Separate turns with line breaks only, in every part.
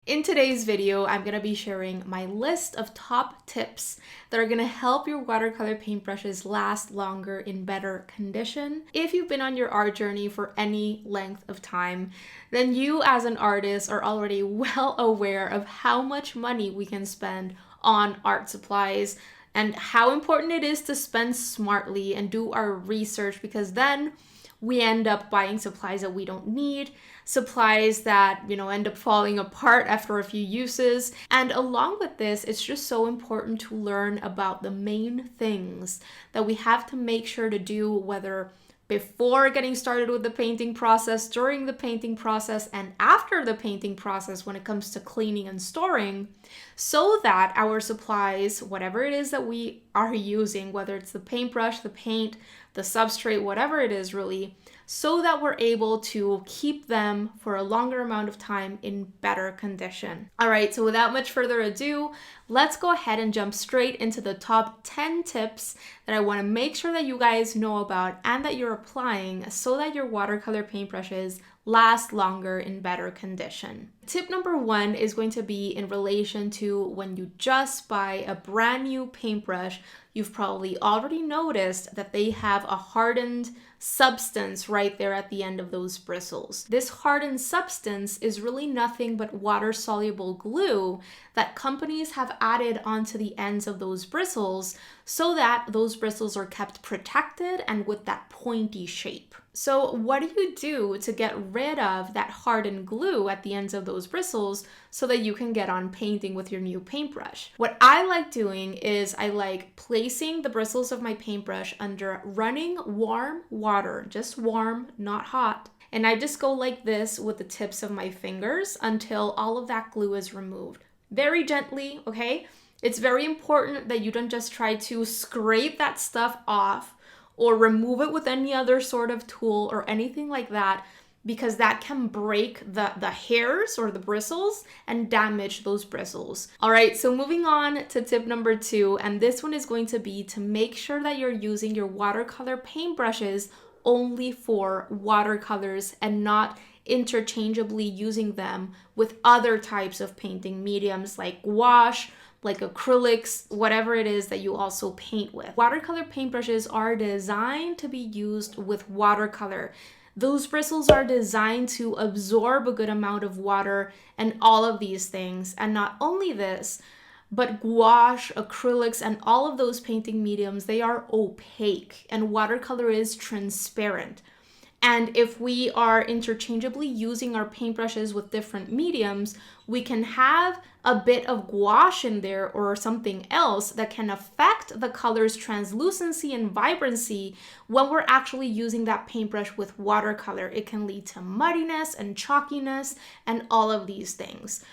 In today's video, I'm going to be sharing my list of top tips that are going to help your watercolor paintbrushes last longer in better condition. If you've been on your art journey for any length of time, then you as an artist are already well aware of how much money we can spend on art supplies and how important it is to spend smartly and do our research, because then we end up buying supplies that we don't need, supplies that, end up falling apart after a few uses. And along with this, it's just so important to learn about the main things that we have to make sure to do, whether before getting started with the painting process, during the painting process, and after the painting process when it comes to cleaning and storing, so that our supplies, whatever it is that we are using, whether it's the paintbrush, the paint, the substrate, whatever it is really, so that we're able to keep them for a longer amount of time in better condition. All right, so without much further ado, let's go ahead and jump straight into the top 10 tips that I want to make sure that you guys know about and that you're applying so that your watercolor paintbrushes last longer in better condition. Tip number 1 is going to be in relation to when you just buy a brand new paintbrush. You've probably already noticed that they have a hardened substance right there at the end of those bristles. This hardened substance is really nothing but water-soluble glue that companies have added onto the ends of those bristles so that those bristles are kept protected and with that pointy shape. So what do you do to get rid of that hardened glue at the ends of those bristles so that you can get on painting with your new paintbrush? What I like doing is I like placing the bristles of my paintbrush under running warm water, just warm, not hot. And I just go like this with the tips of my fingers until all of that glue is removed. Very gently, okay? It's very important that you don't just try to scrape that stuff off or remove it with any other sort of tool or anything like that, because that can break the hairs or the bristles and damage those bristles. All right, so moving on to tip number 2, and this one is going to be to make sure that you're using your watercolor paintbrushes only for watercolors and not interchangeably using them with other types of painting mediums like gouache, like acrylics, whatever it is that you also paint with. Watercolor paintbrushes are designed to be used with watercolor. Those bristles are designed to absorb a good amount of water and all of these things. And not only this, but gouache, acrylics, and all of those painting mediums, they are opaque, and watercolor is transparent. And if we are interchangeably using our paintbrushes with different mediums, we can have a bit of gouache in there or something else that can affect the color's translucency and vibrancy when we're actually using that paintbrush with watercolor. It can lead to muddiness and chalkiness and all of these things.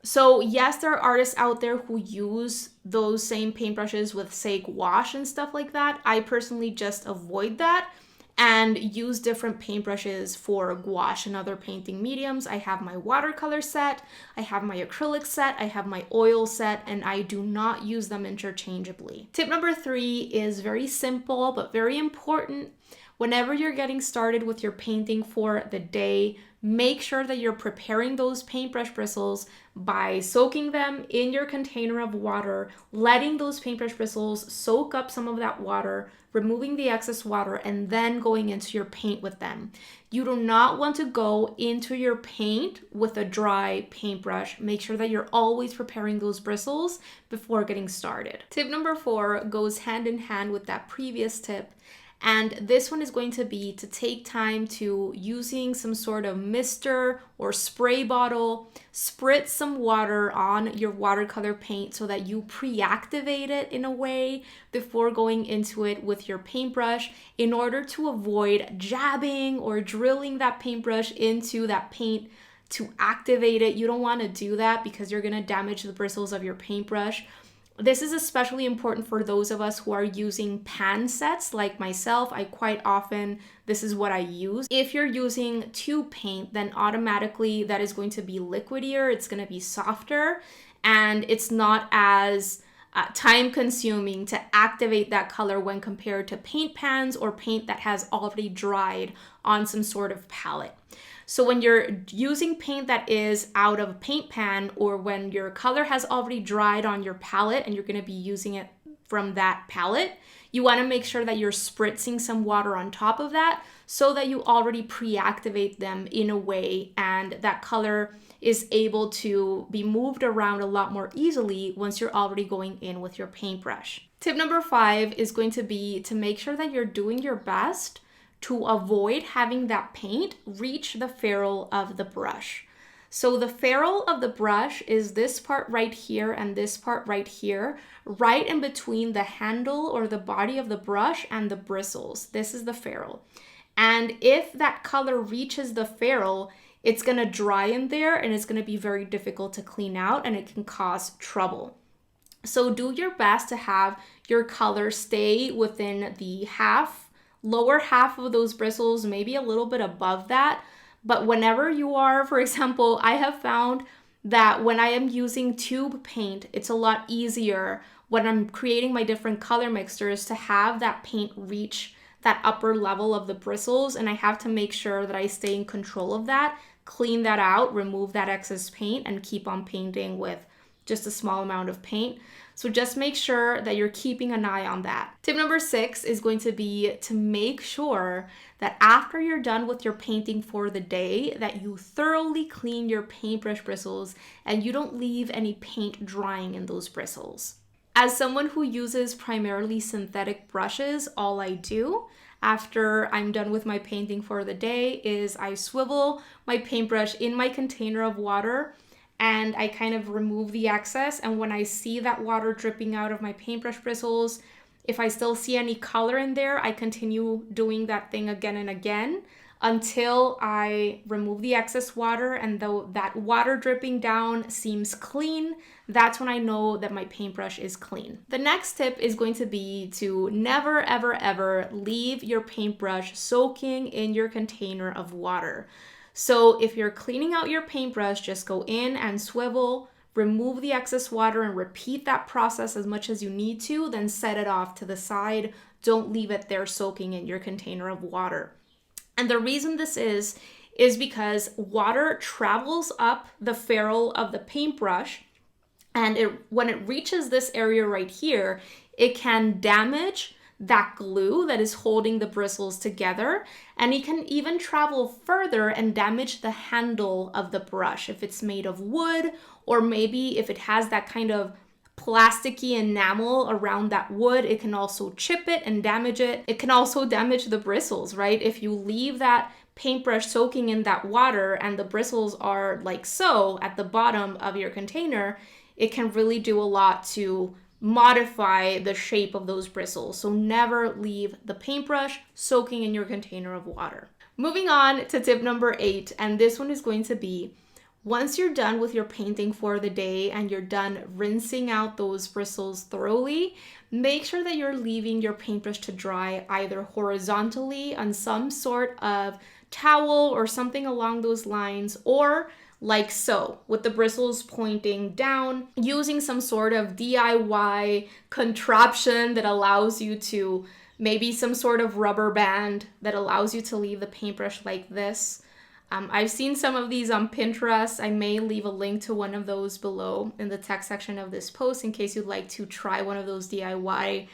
So yes, there are artists out there who use those same paintbrushes with, say, gouache and stuff like that. I personally just avoid that and use different paintbrushes for gouache and other painting mediums. I have my watercolor set, I have my acrylic set, I have my oil set, and I do not use them interchangeably. Tip number 3 is very simple but very important. Whenever you're getting started with your painting for the day, make sure that you're preparing those paintbrush bristles by soaking them in your container of water, letting those paintbrush bristles soak up some of that water, removing the excess water, and then going into your paint with them. You do not want to go into your paint with a dry paintbrush. Make sure that you're always preparing those bristles before getting started. Tip number 4 goes hand in hand with that previous tip. And this one is going to be to take time to, using some sort of mister or spray bottle, spritz some water on your watercolor paint so that you pre-activate it in a way before going into it with your paintbrush in order to avoid jabbing or drilling that paintbrush into that paint to activate it. You don't want to do that because you're going to damage the bristles of your paintbrush. This is especially important for those of us who are using pan sets like myself. This is what I use. If you're using tube paint, then automatically that is going to be liquidier, it's going to be softer, and it's not as time consuming to activate that color when compared to paint pans or paint that has already dried on some sort of palette. So when you're using paint that is out of a paint pan, or when your color has already dried on your palette and you're going to be using it from that palette, you want to make sure that you're spritzing some water on top of that so that you already pre-activate them in a way and that color is able to be moved around a lot more easily once you're already going in with your paintbrush. Tip number 5 is going to be to make sure that you're doing your best to avoid having that paint reach the ferrule of the brush. So the ferrule of the brush is this part right here and this part right here, right in between the handle or the body of the brush and the bristles. This is the ferrule. And if that color reaches the ferrule, it's going to dry in there and it's going to be very difficult to clean out and it can cause trouble. So do your best to have your color stay within the lower half of those bristles, maybe a little bit above that. But whenever you are, for example, I have found that when I am using tube paint, it's a lot easier when I'm creating my different color mixtures to have that paint reach that upper level of the bristles. And I have to make sure that I stay in control of that, clean that out, remove that excess paint, and keep on painting with just a small amount of paint. So just make sure that you're keeping an eye on that. Tip number 6 is going to be to make sure that after you're done with your painting for the day, that you thoroughly clean your paintbrush bristles and you don't leave any paint drying in those bristles. As someone who uses primarily synthetic brushes, all I do after I'm done with my painting for the day is I swivel my paintbrush in my container of water and I kind of remove the excess. And when I see that water dripping out of my paintbrush bristles, if I still see any color in there, I continue doing that thing again and again until I remove the excess water. And though that water dripping down seems clean, that's when I know that my paintbrush is clean. The next tip is going to be to never, ever, ever leave your paintbrush soaking in your container of water. So if you're cleaning out your paintbrush, just go in and swivel, remove the excess water and repeat that process as much as you need to, then set it off to the side. Don't leave it there soaking in your container of water. And the reason this is because water travels up the ferrule of the paintbrush, and when it reaches this area right here, it can damage that glue that is holding the bristles together, and it can even travel further and damage the handle of the brush if it's made of wood, or maybe if it has that kind of plasticky enamel around that wood, it can also chip it and damage it. It can also damage the bristles, right? If you leave that paintbrush soaking in that water and the bristles are like so at the bottom of your container, it can really do a lot to modify the shape of those bristles. So never leave the paintbrush soaking in your container of water. Moving on to tip number 8, and this one is going to be, once you're done with your painting for the day and you're done rinsing out those bristles thoroughly, make sure that you're leaving your paintbrush to dry either horizontally on some sort of towel or something along those lines, or like so, with the bristles pointing down, using some sort of DIY contraption that allows you to, maybe some sort of rubber band that allows you to leave the paintbrush like this. I've seen some of these on Pinterest. I may leave a link to one of those below in the text section of this post in case you'd like to try one of those DIY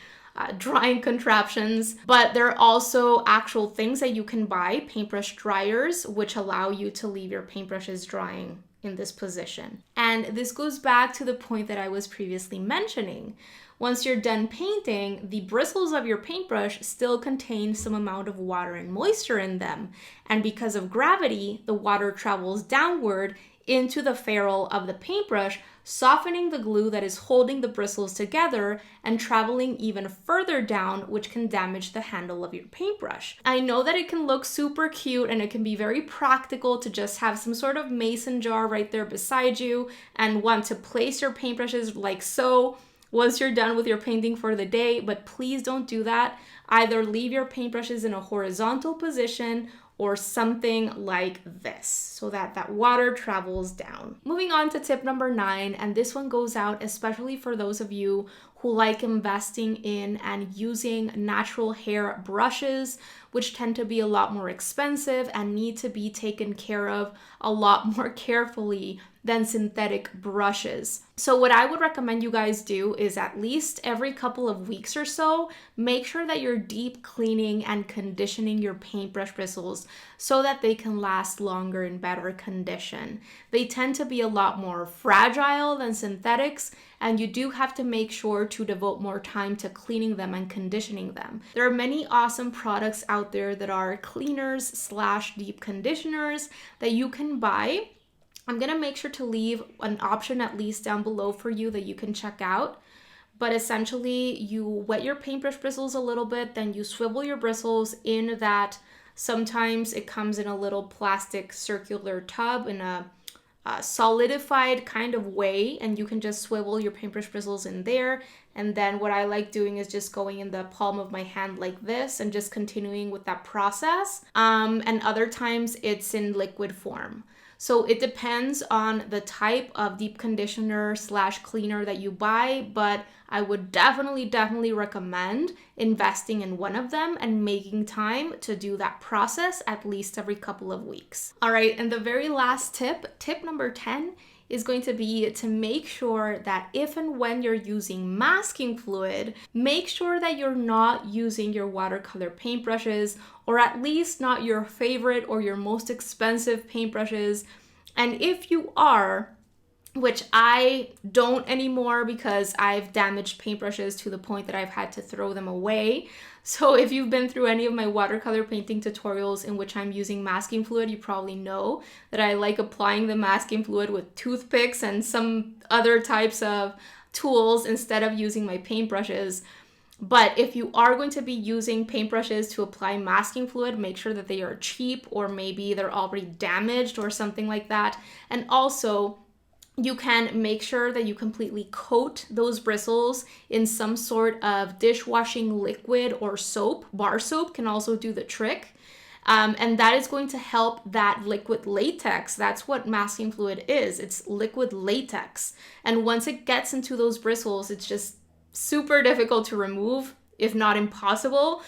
drying contraptions. But there are also actual things that you can buy, paintbrush dryers, which allow you to leave your paintbrushes drying in this position. And this goes back to the point that I was previously mentioning. Once you're done painting, the bristles of your paintbrush still contain some amount of water and moisture in them. And because of gravity, the water travels downward into the ferrule of the paintbrush, softening the glue that is holding the bristles together and traveling even further down, which can damage the handle of your paintbrush. I know that it can look super cute and it can be very practical to just have some sort of mason jar right there beside you and want to place your paintbrushes like so once you're done with your painting for the day, but please don't do that. Either leave your paintbrushes in a horizontal position or something like this so that that water travels down. Moving on to tip number 9, and this one goes out especially for those of you who like investing in and using natural hair brushes, which tend to be a lot more expensive and need to be taken care of a lot more carefully than synthetic brushes. So what I would recommend you guys do is at least every couple of weeks or so, make sure that you're deep cleaning and conditioning your paintbrush bristles so that they can last longer in better condition. They tend to be a lot more fragile than synthetics, and you do have to make sure to devote more time to cleaning them and conditioning them. There are many awesome products out there that are cleaners slash deep conditioners that you can buy. I'm gonna make sure to leave an option at least down below for you that you can check out. But essentially, you wet your paintbrush bristles a little bit, then you swivel your bristles in that. Sometimes it comes in a little plastic circular tub in a solidified kind of way, and you can just swivel your paintbrush bristles in there. And then what I like doing is just going in the palm of my hand like this and just continuing with that process. And other times it's in liquid form. So it depends on the type of deep conditioner slash cleaner that you buy, but I would definitely recommend investing in one of them and making time to do that process at least every couple of weeks. All right, and the very last tip number 10, is going to be to make sure that if and when you're using masking fluid, make sure that you're not using your watercolor paintbrushes, or at least not your favorite or your most expensive paintbrushes. And if you are, which I don't anymore because I've damaged paintbrushes to the point that I've had to throw them away. So if you've been through any of my watercolor painting tutorials in which I'm using masking fluid, you probably know that I like applying the masking fluid with toothpicks and some other types of tools instead of using my paintbrushes. But if you are going to be using paintbrushes to apply masking fluid, make sure that they are cheap, or maybe they're already damaged or something like that. And also, you can make sure that you completely coat those bristles in some sort of dishwashing liquid or soap. Bar soap can also do the trick. And that is going to help that liquid latex. That's what masking fluid is. It's liquid latex. And once it gets into those bristles, it's just super difficult to remove, if not impossible.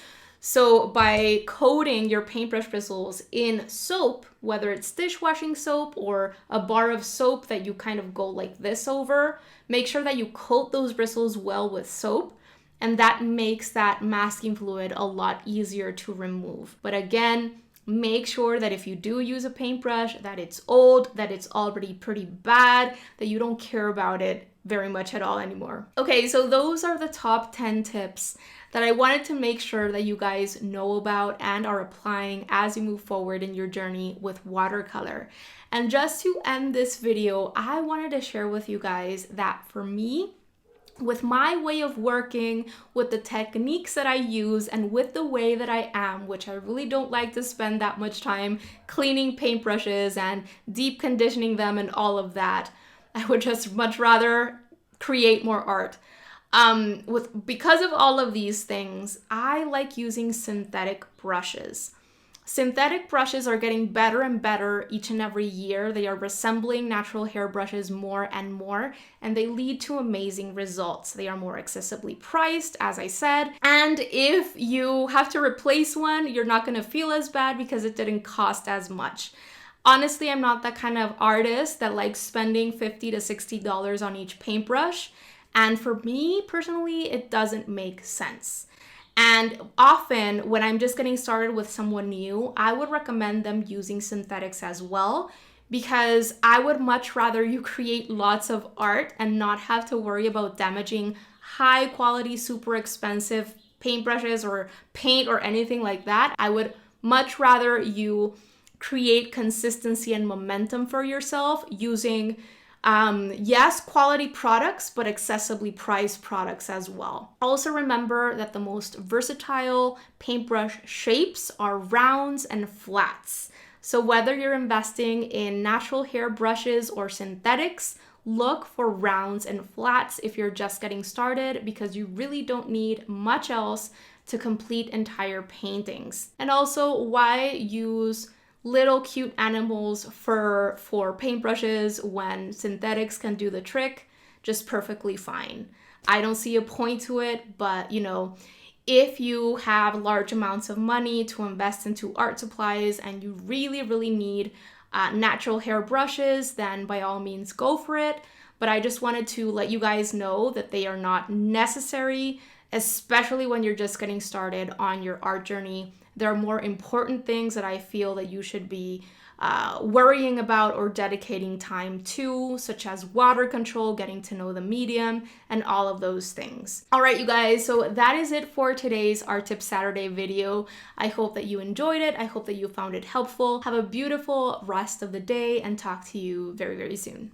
So by coating your paintbrush bristles in soap, whether it's dishwashing soap or a bar of soap that you kind of go like this over, make sure that you coat those bristles well with soap, and that makes that masking fluid a lot easier to remove. But again, make sure that if you do use a paintbrush, that it's old, that it's already pretty bad, that you don't care about it very much at all anymore. Okay, so those are the top 10 tips that I wanted to make sure that you guys know about and are applying as you move forward in your journey with watercolor. And just to end this video, I wanted to share with you guys that for me, with my way of working, with the techniques that I use, and with the way that I am, which I really don't like to spend that much time cleaning paintbrushes and deep conditioning them and all of that, I would just much rather create more art. Because of all of these things, I like using synthetic brushes. Synthetic brushes are getting better and better each and every year. They are resembling natural hair brushes more and more, and they lead to amazing results. They are more accessibly priced, as I said, and if you have to replace one, you're not going to feel as bad because it didn't cost as much. Honestly, I'm not that kind of artist that likes spending $50 to $60 on each paintbrush. And for me personally, it doesn't make sense. And often when I'm just getting started with someone new, I would recommend them using synthetics as well, because I would much rather you create lots of art and not have to worry about damaging high quality, super expensive paintbrushes or paint or anything like that. I would much rather you create consistency and momentum for yourself using yes, quality products, but accessibly priced products as well. Also remember that the most versatile paintbrush shapes are rounds and flats. So whether you're investing in natural hair brushes or synthetics, look for rounds and flats if you're just getting started, because you really don't need much else to complete entire paintings. And also, why use little cute animals for paintbrushes when synthetics can do the trick just perfectly fine. I don't see a point to it, but you know, if you have large amounts of money to invest into art supplies and you really need natural hair brushes, then by all means go for it. But I just wanted to let you guys know that they are not necessary, especially when you're just getting started on your art journey. There are more important things that I feel that you should be worrying about or dedicating time to, such as water control, getting to know the medium, and all of those things. All right, you guys, so that is it for today's Art Tip Saturday video. I hope that you enjoyed it. I hope that you found it helpful. Have a beautiful rest of the day and talk to you very soon.